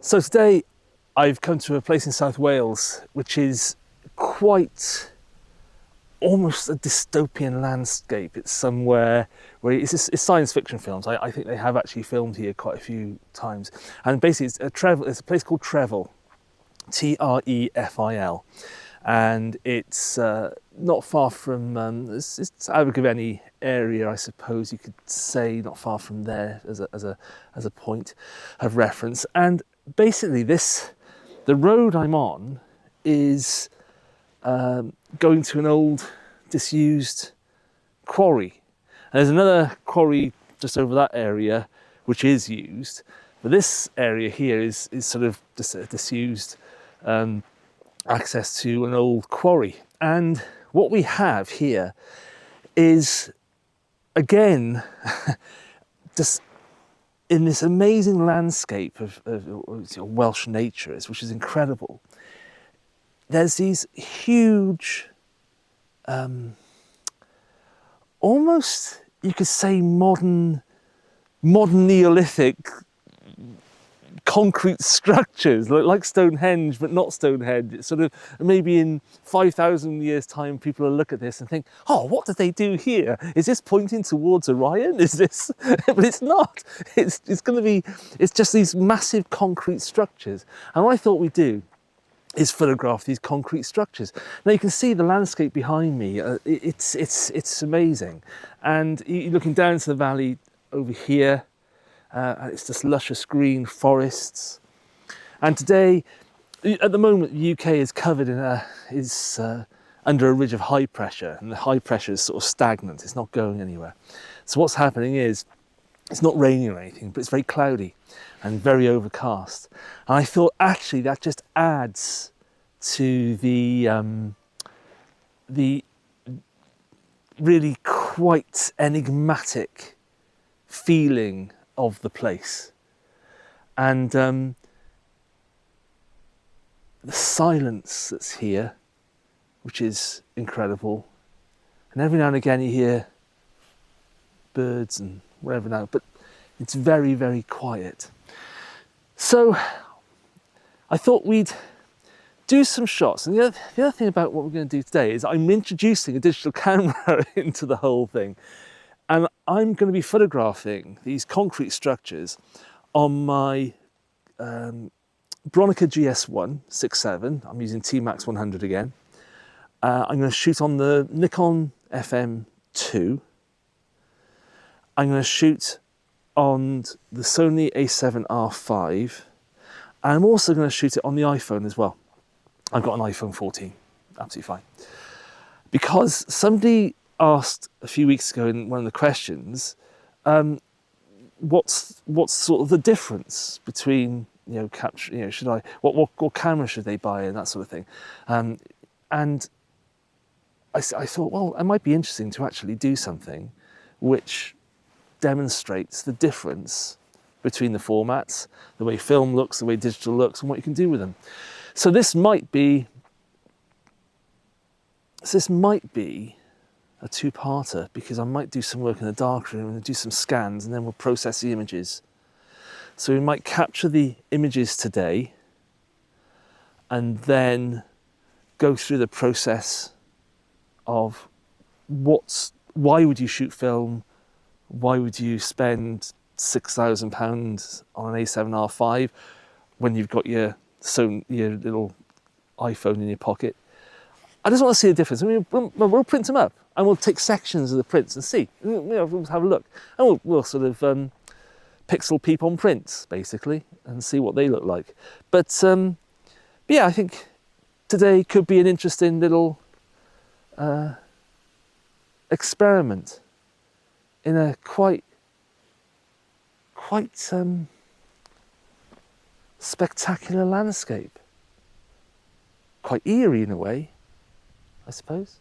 So today I've come to a place in South Wales which is quite almost a dystopian landscape. It's somewhere where it's science fiction films. I think they have actually filmed here quite a few times. And basically it's a place called Trefil, Trefil. And it's not far from, it's Abergavenny area, I suppose you could say, not far from there as a point of reference. And basically the road I'm on is going to an old disused quarry. And there's another quarry just over that area which is used, but this area here is sort of just a disused access to an old quarry. And what we have here is, again, just in this amazing landscape of Welsh nature, which is incredible. There's these huge, almost you could say modern Neolithic concrete structures, like Stonehenge, but not Stonehenge. It's sort of maybe in 5,000 years' time, people will look at this and think, "Oh, what did they do here? Is this pointing towards Orion? Is this?" But it's not. It's going to be. It's just these massive concrete structures. And what I thought we'd do is photograph these concrete structures. Now you can see the landscape behind me. It's amazing, and you're looking down into the valley over here. And it's just luscious green forests. And today, at the moment, the UK is covered in under a ridge of high pressure, and the high pressure is sort of stagnant. It's not going anywhere. So what's happening is, it's not raining or anything, but it's very cloudy and very overcast. And I thought actually that just adds to the really quite enigmatic feeling of the place. And the silence that's here, which is incredible. And every now and again you hear birds and whatever now, but it's very, very quiet. So I thought we'd do some shots. And the other thing about what we're going to do today is I'm introducing a digital camera into the whole thing. And I'm going to be photographing these concrete structures on my Bronica GS1 6.7. I'm using T-Max 100 again. I'm going to shoot on the Nikon FM2. I'm going to shoot on the Sony A7RV. And I'm also going to shoot it on the iPhone as well. I've got an iPhone 14, absolutely fine. Because somebody asked a few weeks ago in one of the questions, what's sort of the difference between capture, should I what camera should they buy and that sort of thing, and I thought, well, it might be interesting to actually do something which demonstrates the difference between the formats, the way film looks, the way digital looks, and what you can do with them. So this might be a two-parter, because I might do some work in the darkroom and do some scans, and then we'll process the images. So we might capture the images today and then go through the process of why would you shoot film? Why would you spend £6,000 on an A7R5 when you've got your little iPhone in your pocket? I just want to see the difference. I mean, we'll print them up and we'll take sections of the prints and see. We'll have a look, and we'll sort of pixel peep on prints basically and see what they look like. But yeah, I think today could be an interesting little experiment in a quite spectacular landscape, quite eerie in a way, I suppose.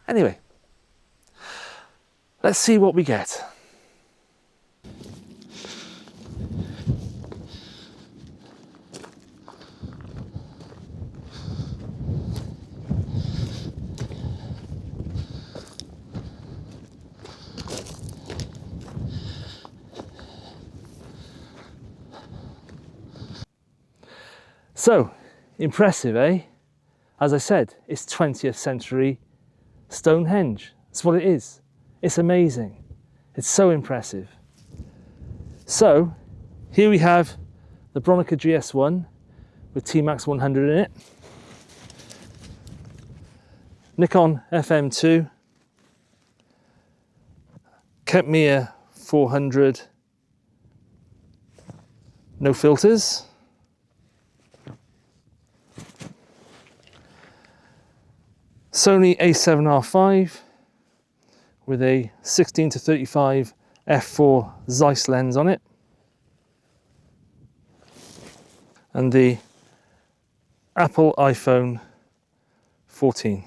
Anyway, let's see what we get. So, impressive, eh? As I said, it's 20th century Stonehenge. That's what it is. It's amazing. It's so impressive. So, here we have the Bronica GS1 with T-Max 100 in it. Nikon FM2. Kentmere 400. No filters. Sony A7RV with a 16-35 f4 Zeiss lens on it. And the Apple iPhone 14.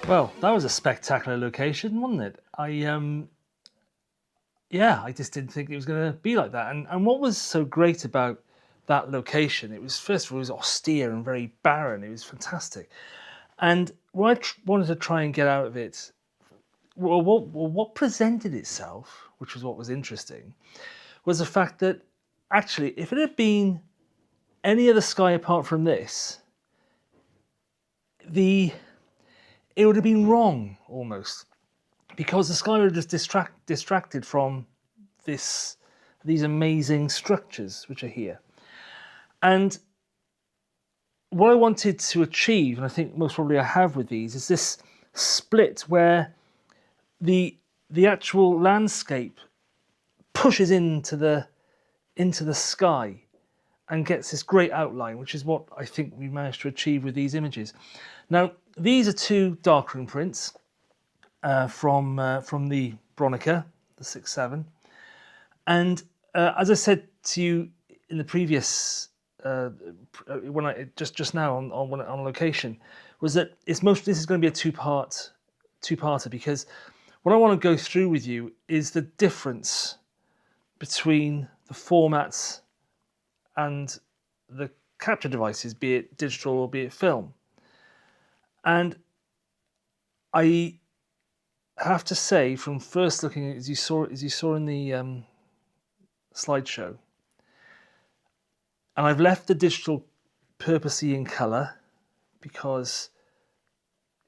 Well, that was a spectacular location, wasn't it? Yeah, I just didn't think it was going to be like that. And what was so great about that location, it was, first of all, it was austere and very barren. It was fantastic. And what I wanted to try and get out of it, what presented itself, which was what was interesting, was the fact that actually, if it had been any other sky apart from this, it would have been wrong almost, because the sky would have just distracted from these amazing structures which are here. And what I wanted to achieve, and I think most probably I have with these, is this split where the actual landscape pushes into the sky and gets this great outline, which is what I think we managed to achieve with these images. Now, these are two darkroom prints from the Bronica, the 6.7, and as I said to you in the previous when I just now on location, was that this is going to be a two-parter, because what I want to go through with you is the difference between the formats and the capture devices, be it digital or be it film. And I have to say, from first looking, as you saw in the slideshow, and I've left the digital purposely in colour because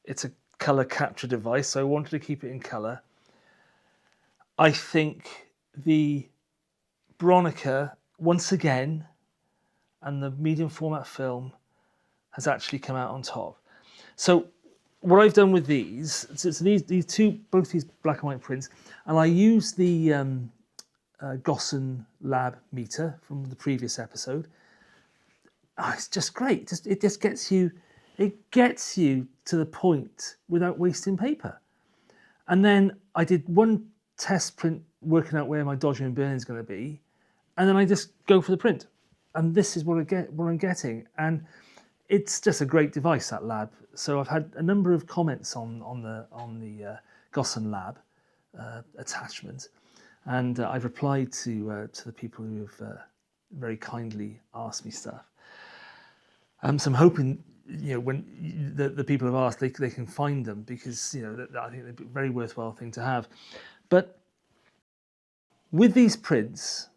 it's a colour capture device, so I wanted to keep it in colour. I think the Bronica, once again, and the medium format film has actually come out on top. So what I've done with these, so these two, both these black and white prints, and I use the GS1 lab meter from the previous episode. Oh, it's just great. It just gets you, to the point without wasting paper. And then I did one test print working out where my dodging and burning is going to be, and then I just go for the print. And this is what I'm getting. And it's just a great device, that lab. So I've had a number of comments on the GS1 lab attachment, and I've replied to the people who have very kindly asked me stuff. So I'm hoping, when the people have asked, they can find them, because I think they're a very worthwhile thing to have. But with these prints,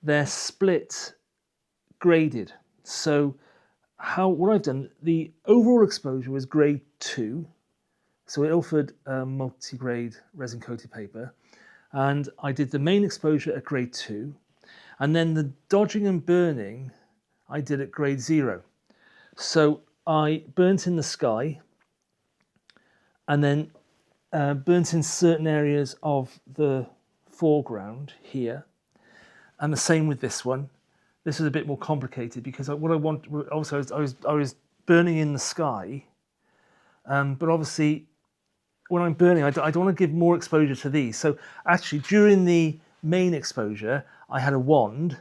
they're split graded. So what I've done, the overall exposure was grade 2. So it offered multi-grade resin coated paper. And I did the main exposure at grade 2. And then the dodging and burning, I did at grade 0. So I burnt in the sky, and then burnt in certain areas of the foreground here. And the same with this one. This is a bit more complicated, because what I want, also, I was burning in the sky, but obviously when I'm burning, I don't want to give more exposure to these. So actually, during the main exposure, I had a wand,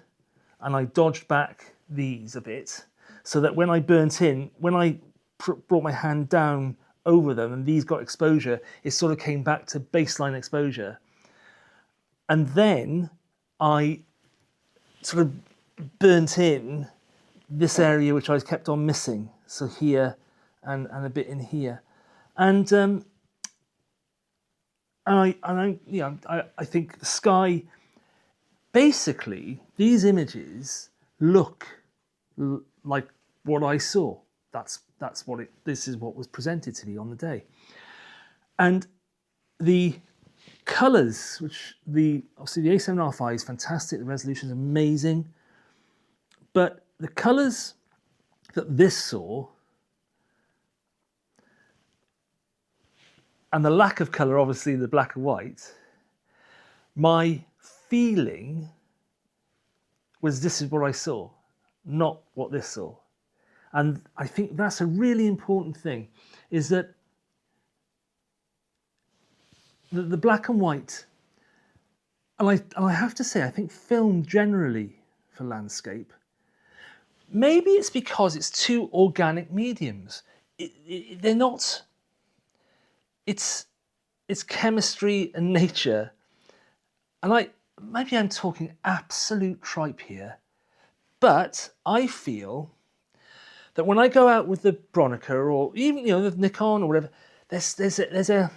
and I dodged back these a bit, so that when I burnt in, when I brought my hand down over them and these got exposure, it sort of came back to baseline exposure. And then I sort of burnt in this area which I kept on missing, so here and a bit in here, and I think the sky, basically these images look like what I saw. This is what was presented to me on the day. And the colours, which obviously the A7RV is fantastic, the resolution is amazing, but the colours that this saw, and the lack of colour, obviously the black and white, my feeling was this is what I saw, not what this saw. And I think that's a really important thing, is that the black and white, and I have to say, I think film generally for landscape, maybe it's because it's two organic mediums. They're not, it's chemistry and nature. And maybe I'm talking absolute tripe here, but I feel that when I go out with the Bronica, or even the Nikon or whatever, there's a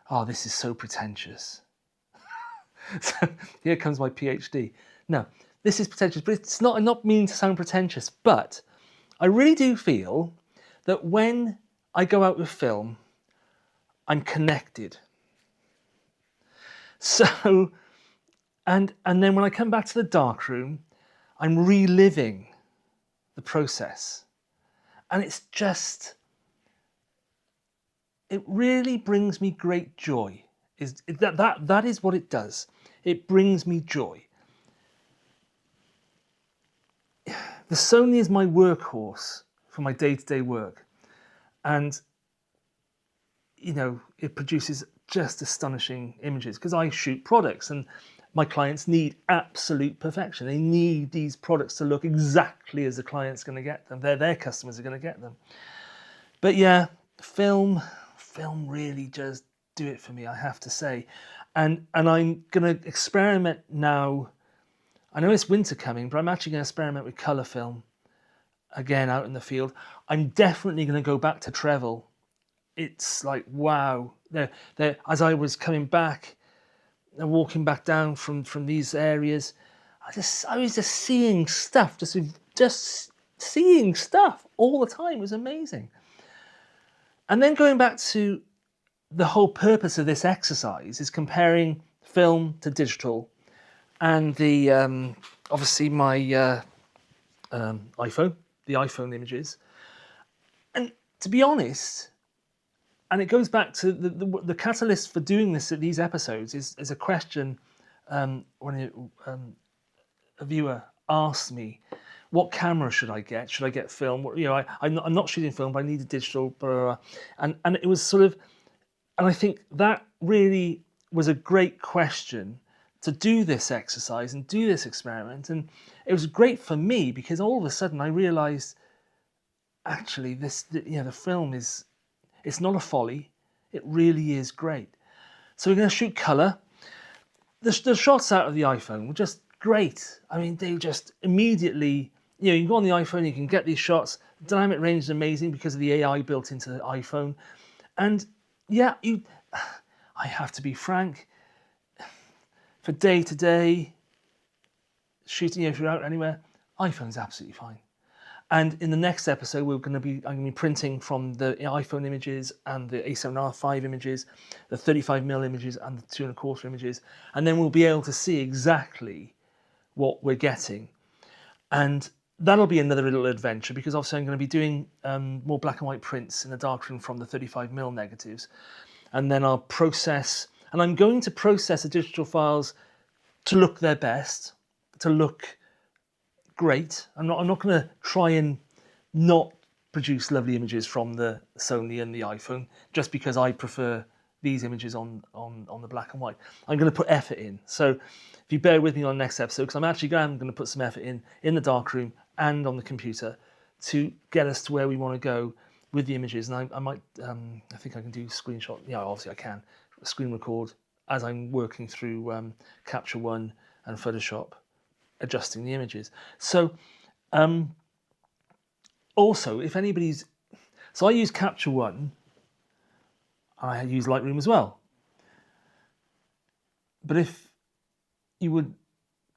oh, this is so pretentious. So here comes my PhD. No, this is pretentious, but it's not. I'm not meaning to sound pretentious, but I really do feel that when I go out with film, I'm connected. So, and then when I come back to the darkroom, I'm reliving the process, and it's just, it really brings me great joy. That is what it does. It brings me joy. The Sony is my workhorse for my day-to-day work, and it produces just astonishing images, because I shoot products and my clients need absolute perfection. They need these products to look exactly as the client's going to get them. Their customers are going to get them. But yeah, film really just do it for me, I have to say. And I'm going to experiment now. I know it's winter coming, but I'm actually going to experiment with colour film again out in the field. I'm definitely going to go back to Trefil. It's like, wow. As I was coming back and walking back down from these areas, I was just seeing stuff, just seeing stuff all the time. It was amazing. And then going back to the whole purpose of this exercise is comparing film to digital, and the obviously my iPhone, the iPhone images. And to be honest, and it goes back to the catalyst for doing these episodes is a question when a viewer asked me, what camera should I get? Should I get film? You know, I'm not shooting film, but I need a digital. Blah, blah, blah. And it was sort of, and I think that really was a great question to do this exercise and do this experiment. And it was great for me because all of a sudden I realised, actually, the film it's not a folly. It really is great. So we're going to shoot colour. The shots out of the iPhone were just great. I mean, they just immediately, you can go on the iPhone, you can get these shots. The dynamic range is amazing because of the AI built into the iPhone. And yeah, I have to be frank, for day to day shooting, if you're out anywhere, iPhone's absolutely fine. And in the next episode, I'm going to be printing from the iPhone images and the A7RV images, the 35mm images and the 2.25 images, and then we'll be able to see exactly what we're getting. And that'll be another little adventure because obviously I'm going to be doing more black and white prints in the darkroom from the 35mm negatives. And then I'll process, and I'm going to process the digital files to look their best, to look great. I'm not going to try and not produce lovely images from the Sony and the iPhone just because I prefer these images on the black and white. I'm going to put effort in. So if you bear with me on the next episode, because I'm going to put some effort in the darkroom and on the computer to get us to where we want to go with the images. And I might, I think I can do screenshot. Yeah, obviously I can screen record as I'm working through Capture One and Photoshop, adjusting the images. So also, if anybody's, so I use Capture One, I use Lightroom as well. But if you would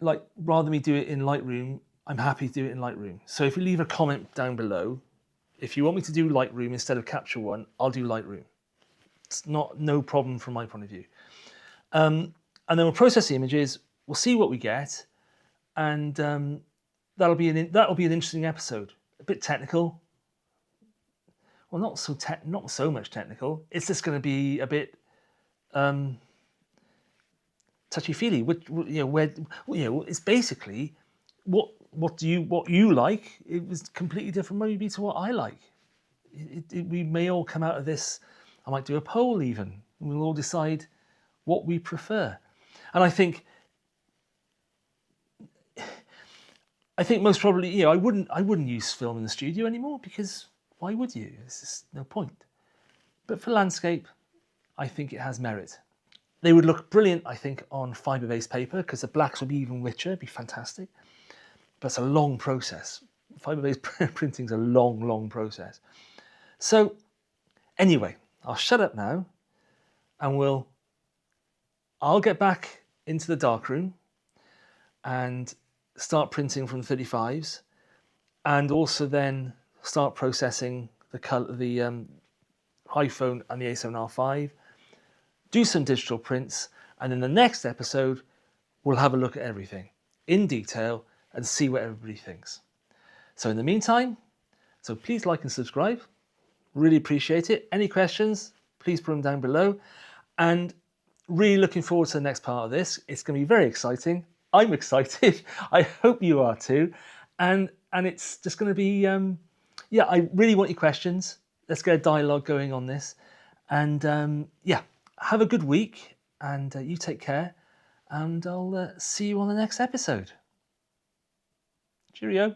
rather me do it in Lightroom, I'm happy to do it in Lightroom. So if you leave a comment down below, if you want me to do Lightroom instead of Capture One, I'll do Lightroom. It's no problem from my point of view. And then we'll process the images, we'll see what we get, and that'll be an interesting episode. A bit technical. Well, not so much technical. It's just going to be a bit touchy-feely. It's basically what you like. It was completely different maybe to what I like. We may all come out of this. I might do a poll even, and we'll all decide what we prefer. And I think most probably, I wouldn't use film in the studio anymore because why would you? There's just no point. But for landscape, I think it has merit. They would look brilliant, I think, on fibre-based paper because the blacks would be even richer, it'd be fantastic. But it's a long process. Fibre-based printing is a long process. So anyway, I'll shut up now and I'll get back into the darkroom and start printing from 35s, and also then start processing the iPhone and the A7RV, do some digital prints, and in the next episode we'll have a look at everything in detail and see what everybody thinks. So in the meantime, please like and subscribe, really appreciate it. Any questions, please put them down below, and really looking forward to the next part of this. It's going to be very exciting. I'm excited. I hope you are too. And it's just going to be, I really want your questions. Let's get a dialogue going on this. And have a good week, and you take care, and I'll see you on the next episode. Cheerio.